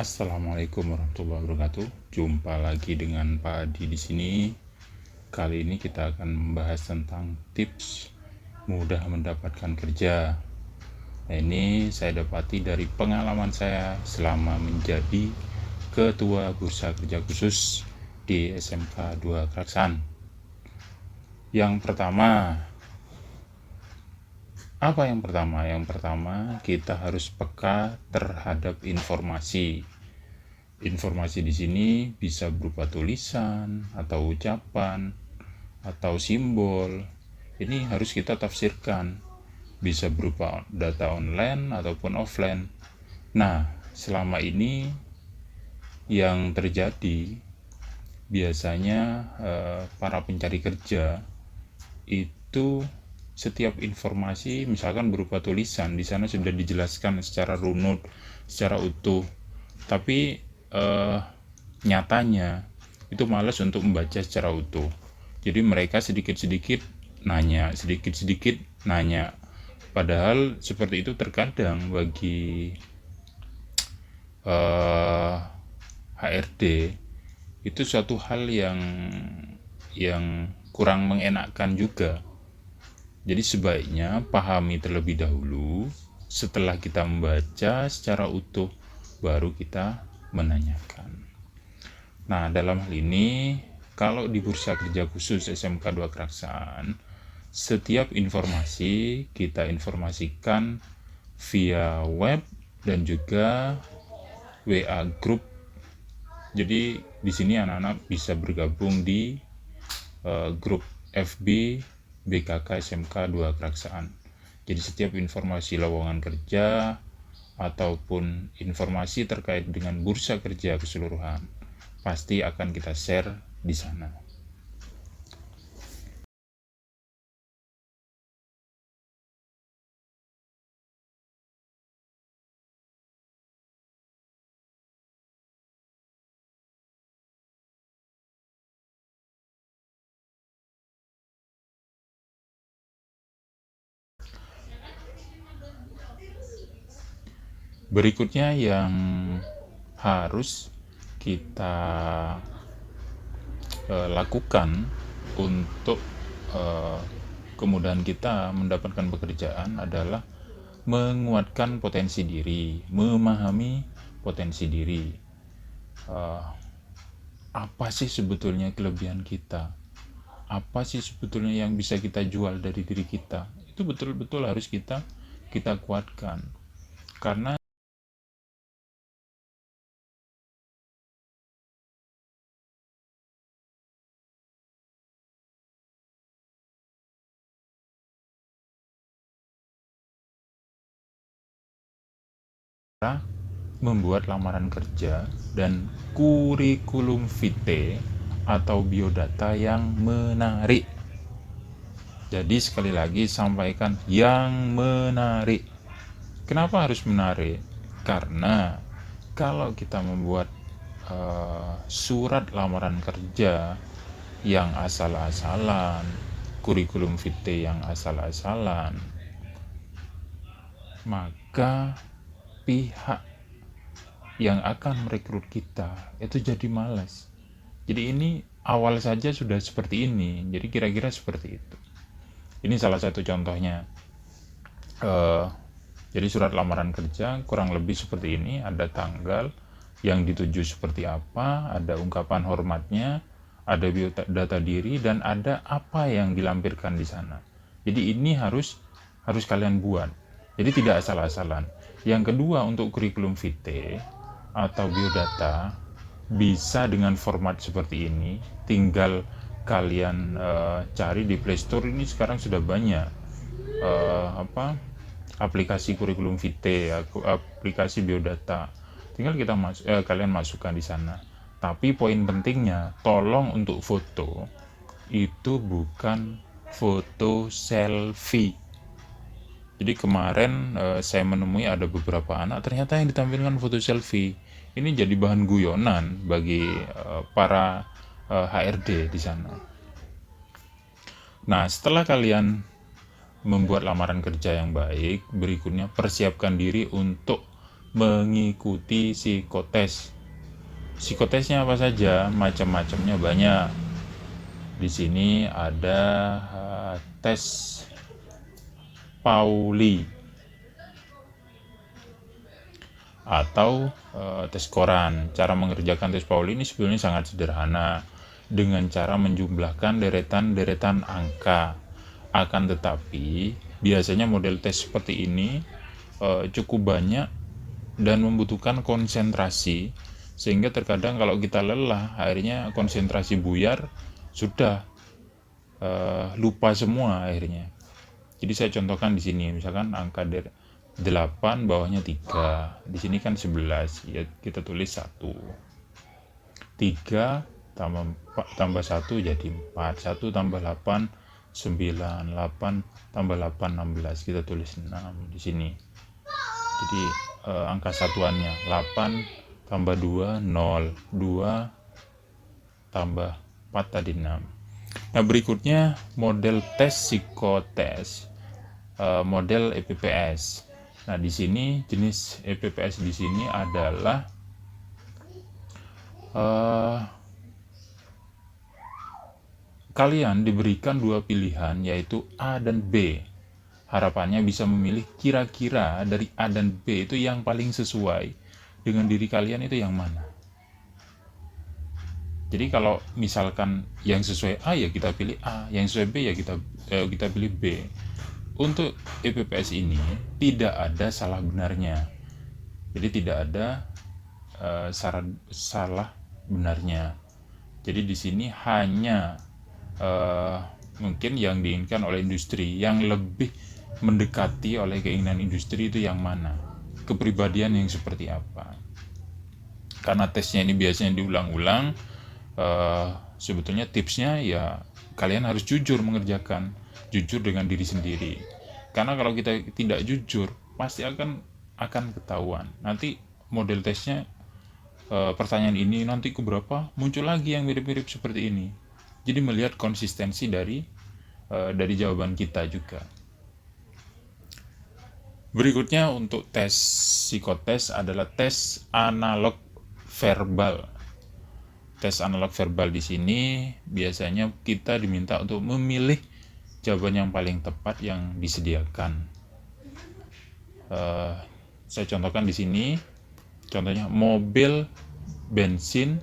Assalamualaikum warahmatullahi wabarakatuh. Jumpa lagi dengan Pak Adi di sini. Kali ini kita akan membahas tentang tips mudah mendapatkan kerja. Nah, ini saya dapati dari pengalaman saya selama menjadi Ketua Bursa Kerja Khusus di SMK 2 Keraksaan. Yang pertama, Yang pertama, kita harus peka terhadap informasi. Informasi di sini bisa berupa tulisan atau ucapan atau simbol. Ini harus kita tafsirkan. Bisa berupa data online ataupun offline. Nah, selama ini yang terjadi biasanya para pencari kerja itu setiap informasi misalkan berupa tulisan di sana sudah dijelaskan secara runut, secara utuh. Tapi nyatanya itu malas untuk membaca secara utuh. Jadi mereka sedikit-sedikit nanya. Padahal seperti itu terkadang bagi HRD itu suatu hal yang kurang mengenakkan juga. Jadi sebaiknya pahami terlebih dahulu, setelah kita membaca secara utuh baru kita menanyakan. Nah, dalam hal ini kalau di Bursa Kerja Khusus SMK 2 Keraksaan, setiap informasi kita informasikan via web dan juga WA group. Jadi di sini anak-anak bisa bergabung di grup FB BKK SMK 2 Keraksaan. Jadi setiap informasi lowongan kerja ataupun informasi terkait dengan bursa kerja keseluruhan pasti akan kita share di sana. Berikutnya yang harus kita lakukan untuk kemudahan kita mendapatkan pekerjaan adalah menguatkan potensi diri, memahami potensi diri. Apa sih sebetulnya kelebihan kita? Apa sih sebetulnya yang bisa kita jual dari diri kita? Itu betul-betul harus kita kuatkan. Karena membuat lamaran kerja dan kurikulum vitae atau biodata yang menarik. Jadi sekali lagi sampaikan yang menarik. Kenapa harus menarik? Karena kalau kita membuat surat lamaran kerja yang asal-asalan, kurikulum vitae yang asal-asalan, maka pihak yang akan merekrut kita itu jadi malas. Jadi ini awal saja sudah seperti ini, jadi kira-kira seperti itu. Ini salah satu contohnya. Jadi surat lamaran kerja kurang lebih seperti ini, ada tanggal yang dituju seperti apa, ada ungkapan hormatnya, ada biodata diri, dan ada apa yang dilampirkan di sana. Jadi ini harus kalian buat. Jadi tidak asal-asalan. Yang kedua, untuk kurikulum vitae atau biodata bisa dengan format seperti ini. Tinggal kalian cari di Play Store. Ini sekarang sudah banyak aplikasi kurikulum vitae, aplikasi biodata. Tinggal kalian masukkan di sana. Tapi poin pentingnya, tolong untuk foto itu bukan foto selfie. Jadi kemarin saya menemui ada beberapa anak ternyata yang ditampilkan foto selfie. Ini jadi bahan guyonan bagi para HRD di sana. Nah, setelah kalian membuat lamaran kerja yang baik, berikutnya persiapkan diri untuk mengikuti psikotes. Psikotesnya apa saja? Macam-macamnya banyak. Di sini ada tes Pauli atau tes koran. Cara mengerjakan tes Pauli ini sebenarnya sangat sederhana dengan cara menjumlahkan deretan-deretan angka. Akan tetapi biasanya model tes seperti ini cukup banyak dan membutuhkan konsentrasi, sehingga terkadang kalau kita lelah akhirnya konsentrasi buyar, sudah lupa semua akhirnya. Jadi saya contohkan di sini, misalkan angka 8 bawahnya 3, di sini kan 11, ya kita tulis 1. 3 tambah 1 jadi 4, 1 tambah 8 9, 8 tambah 8 16, kita tulis 6 di sini. Jadi angka satuannya 8 tambah 2 0, 2 tambah 4 tadi 6. Nah, berikutnya model tes psikotes, model EPPS. Nah, di sini jenis EPPS di sini adalah kalian diberikan dua pilihan, yaitu A dan B. Harapannya bisa memilih kira-kira dari A dan B itu yang paling sesuai dengan diri kalian itu yang mana. Jadi kalau misalkan yang sesuai A ya kita pilih A, yang sesuai B ya kita pilih B. Untuk EPPS ini tidak ada salah benarnya. Jadi tidak ada salah benarnya. Jadi di sini hanya mungkin yang diinginkan oleh industri, yang lebih mendekati oleh keinginan industri itu yang mana, kepribadian yang seperti apa. Karena tesnya ini biasanya diulang-ulang, sebetulnya tipsnya ya kalian harus jujur mengerjakan, jujur dengan diri sendiri. Karena kalau kita tidak jujur pasti akan ketahuan. Nanti model tesnya pertanyaan ini nanti keberapa muncul lagi yang mirip-mirip seperti ini. Jadi melihat konsistensi dari jawaban kita juga. Berikutnya untuk tes psikotes adalah tes analog verbal. Tes analog verbal di sini biasanya kita diminta untuk memilih jawaban yang paling tepat yang disediakan. Saya contohkan di sini. Contohnya mobil bensin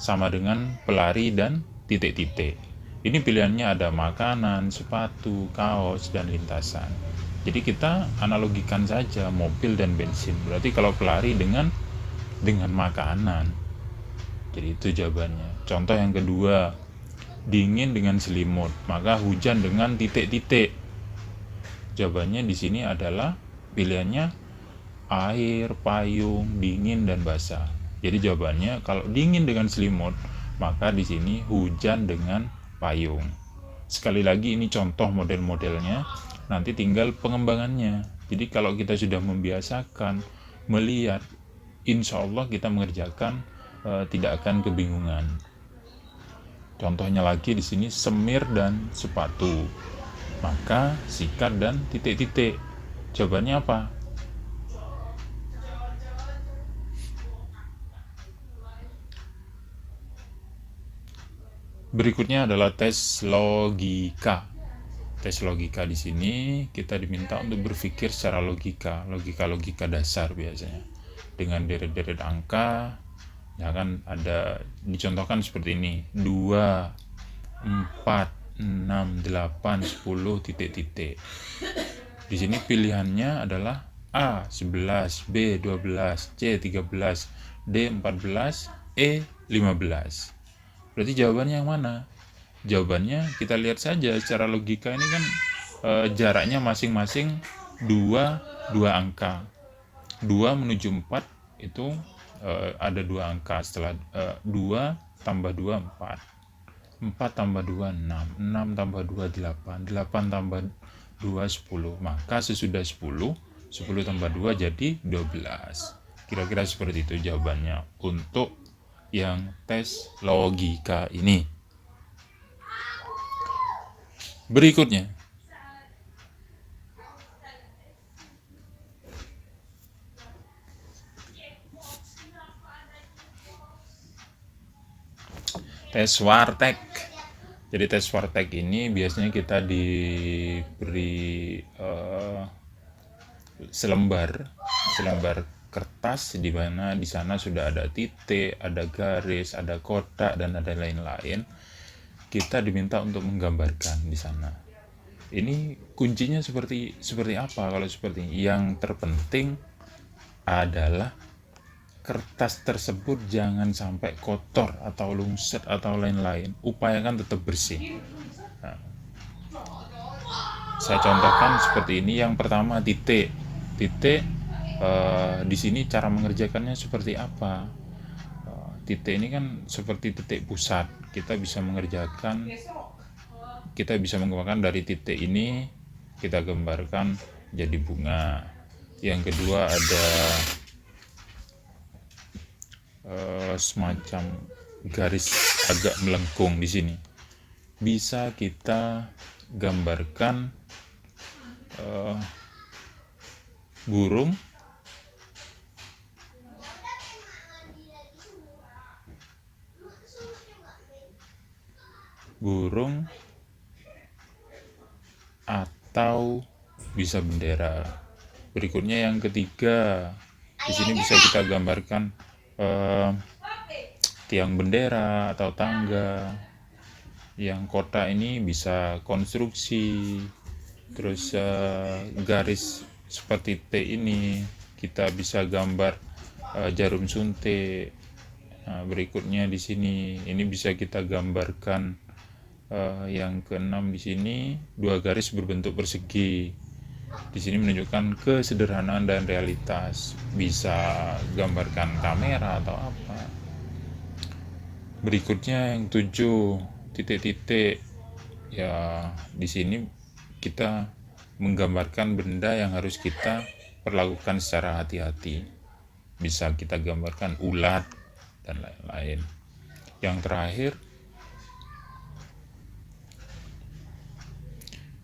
sama dengan pelari dan titik-titik. Ini pilihannya ada makanan, sepatu, kaos, dan lintasan. Jadi kita analogikan saja mobil dan bensin. Berarti kalau pelari dengan makanan. Jadi itu jawabannya. Contoh yang kedua, dingin dengan selimut, maka hujan dengan titik-titik. Jawabannya di sini adalah pilihannya air, payung, dingin, dan basah. Jadi jawabannya kalau dingin dengan selimut, maka di sini hujan dengan payung. Sekali lagi ini contoh model-modelnya, nanti tinggal pengembangannya. Jadi kalau kita sudah membiasakan melihat, insya Allah kita mengerjakan tidak akan kebingungan. Contohnya lagi di sini semir dan sepatu, maka sikat dan titik-titik. Jawabannya apa? Berikutnya adalah tes logika. Tes logika di sini kita diminta untuk berpikir secara logika dasar biasanya. Dengan deret-deret angka, ya kan ada dicontohkan seperti ini. 2, 4, 6, 8, 10 titik-titik. Di sini pilihannya adalah A 11, B 12, C 13, D 14, E 15. Berarti jawabannya yang mana? Jawabannya kita lihat saja secara logika ini kan jaraknya masing-masing 2 angka. 2 menuju 4 itu ada 2 angka. Setelah 2 tambah 2 4. 4 tambah 2 6. 6 tambah 2 8. 8 tambah 2 10. Maka sesudah 10 tambah 2 jadi 12. Kira-kira seperti itu jawabannya untuk yang tes logika ini. Berikutnya tes warteg. Jadi tes warteg ini biasanya kita diberi selembar kertas di mana di sana sudah ada titik, ada garis, ada kotak dan ada lain-lain. Kita diminta untuk menggambarkan di sana. Ini kuncinya seperti apa kalau seperti ini? Yang terpenting adalah kertas tersebut jangan sampai kotor atau lungset atau lain-lain. Upayakan tetap bersih. Nah, saya contohkan seperti ini. Yang pertama titik. Di sini cara mengerjakannya seperti apa? Titik ini kan seperti titik pusat. Kita bisa menggambarkan dari titik ini kita gambarkan jadi bunga. Yang kedua ada semacam garis agak melengkung di sini. Bisa kita gambarkan burung atau bisa bendera. Berikutnya yang ketiga, di sini bisa kita gambarkan tiang bendera atau tangga. Yang kota ini bisa konstruksi. Terus garis seperti T ini kita bisa gambar jarum suntik. Nah, berikutnya di sini ini bisa kita gambarkan yang keenam di sini dua garis berbentuk persegi. Di sini menunjukkan kesederhanaan dan realitas. Bisa gambarkan kamera atau apa. Berikutnya yang 7 titik-titik. Ya, di sini kita menggambarkan benda yang harus kita perlakukan secara hati-hati. Bisa kita gambarkan ulat dan lain-lain. Yang terakhir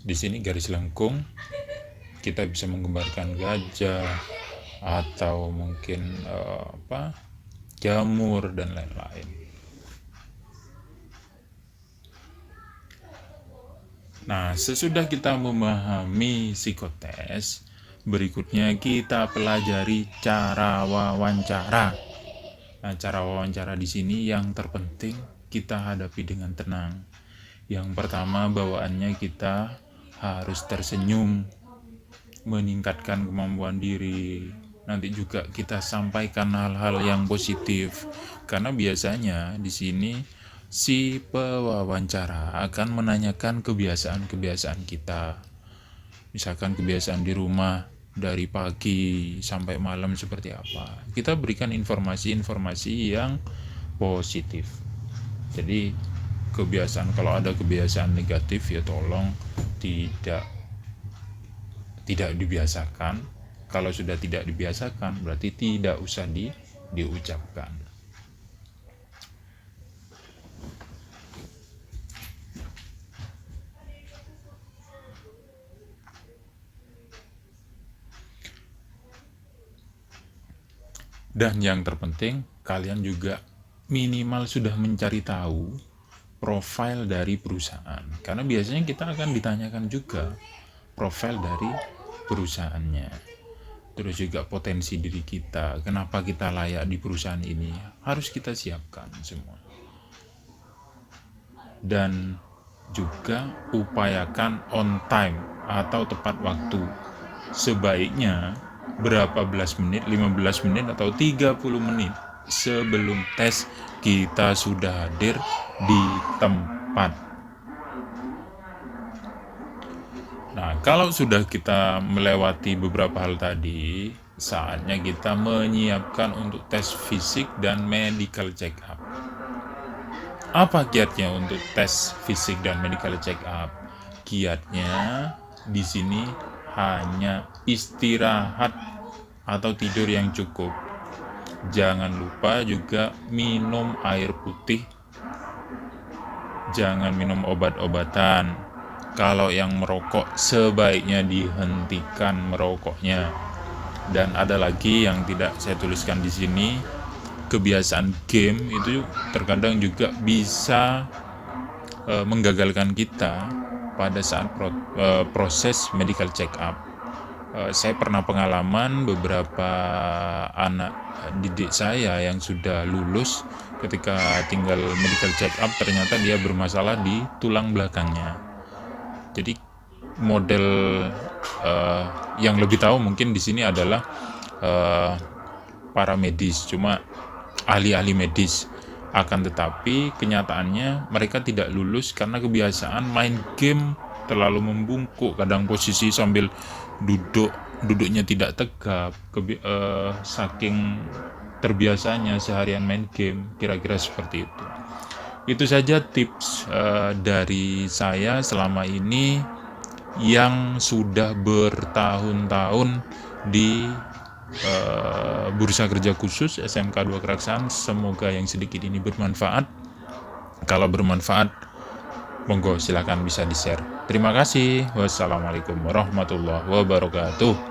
di sini garis lengkung, kita bisa menggambarkan gajah atau mungkin jamur dan lain-lain. Nah, sesudah kita memahami psikotes, berikutnya kita pelajari cara wawancara. Nah, cara wawancara di sini yang terpenting kita hadapi dengan tenang. Yang pertama, bawaannya kita harus tersenyum, meningkatkan kemampuan diri. Nanti juga kita sampaikan hal-hal yang positif, karena biasanya di sini si pewawancara akan menanyakan kebiasaan-kebiasaan kita. Misalkan kebiasaan di rumah dari pagi sampai malam seperti apa. Kita berikan informasi-informasi yang positif. Jadi kalau ada kebiasaan negatif ya tolong tidak dibiasakan. Kalau sudah tidak dibiasakan berarti tidak usah diucapkan. Dan yang terpenting, kalian juga minimal sudah mencari tahu profil dari perusahaan. Karena biasanya kita akan ditanyakan juga profil dari perusahaannya. Terus juga potensi diri kita, kenapa kita layak di perusahaan ini, harus kita siapkan semua. Dan juga upayakan on time atau tepat waktu. Sebaiknya berapa belas menit, 15 menit atau 30 menit sebelum tes kita sudah hadir di tempat. Nah, kalau sudah kita melewati beberapa hal tadi, saatnya kita menyiapkan untuk tes fisik dan medical check up. Apa kiatnya untuk tes fisik dan medical check up? Kiatnya di sini hanya istirahat atau tidur yang cukup. Jangan lupa juga minum air putih. Jangan minum obat-obatan. Kalau yang merokok sebaiknya dihentikan merokoknya. Dan ada lagi yang tidak saya tuliskan di sini, kebiasaan game itu terkadang juga bisa menggagalkan kita pada saat proses medical check up. Saya pernah pengalaman beberapa anak didik saya yang sudah lulus, ketika tinggal medical check up ternyata dia bermasalah di tulang belakangnya. Jadi model yang lebih tahu mungkin di sini adalah para medis, cuma ahli-ahli medis. Akan tetapi kenyataannya mereka tidak lulus karena kebiasaan main game terlalu membungkuk, kadang posisi sambil duduknya tidak tegap, saking terbiasanya seharian main game, kira-kira seperti itu. Itu saja tips dari saya selama ini yang sudah bertahun-tahun di Bursa Kerja Khusus SMK 2 Keraksaan. Semoga yang sedikit ini bermanfaat. Kalau bermanfaat, monggo silakan bisa di-share. Terima kasih. Wassalamualaikum warahmatullahi wabarakatuh.